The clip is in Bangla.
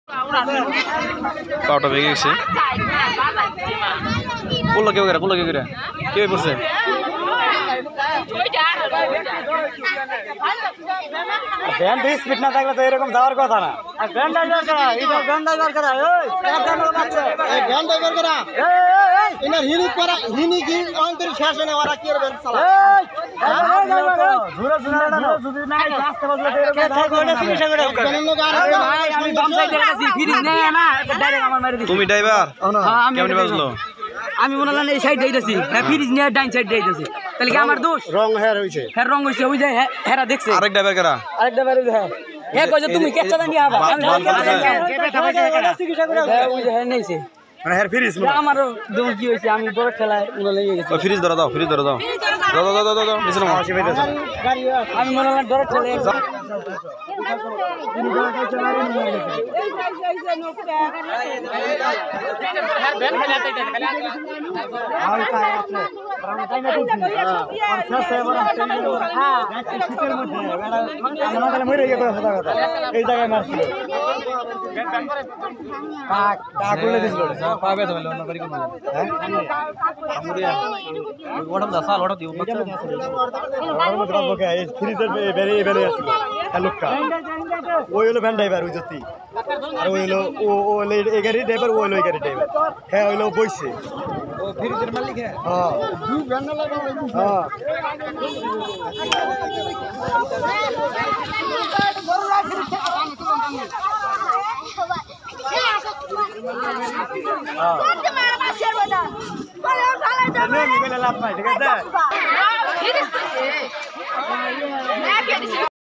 পাউটা ভেঙে গেছে। কোলা কেউ করে কে বসে ব্যান্ড স্পিড না থাকলে তো এরকম যাওয়ার কথা না। ব্যান্ড ড্রাইভার করা এটা ব্যান্ড ড্রাইভার করা ওই এই ব্যান্ড ড্রাইভার করা ইনার হিনি করা হিনি কি অন্তর শেষ না ওরা কি করবে চালা ঘুরে যদি না রাস্তা বদলে আমি বাম সাইডে আছি ফিরিজ নেই না ডাইরেক্ট আমার মেরে দিছি। তুমি ড্রাইভার কেমনে বাজলো? আমি মনে হল এই সাইড যাইতাছি হ্যাঁ ফিরিজ নিয়ে ডাইন সাইড যাইতাছি তাহলে কি আমার দোষ? রং হেয়ার হইছে হেয়ার রং হইছে ওই যে হেরা দেখছে আরেক ড্রাইভার কারা আরেক ড্রাইভার হ্যাঁ হে কইছে তুমি কেচ্চা নিয়ে আবা আমি যেটা খাবাইছে চিকিৎসা করে ওই যে হেয়ার নেইছে মানে হেয়ার ফ্রিজ আমারও দোষ কি হইছে আমি বড় খেলায় উনা লেগে গেছে। ফ্রিজ ধরে দাও দাও নিচে নামো। আমি মনে হল ডর চলে এই জায়গায় মারছিল লোকটা ওই হলো ভ্যান ড্রাইভার ওই জ্যোতি আর ওই হলো ও হলো এই গাড়ি ড্রাইভার ও হলো এই গাড়ি ড্রাইভার হ্যাঁ হইলো বইছে ও ফ্রিজের মালিক হ্যাঁ দুই ভ্যান লাগা হ্যাঁ লাভ নাই ঠিক আছে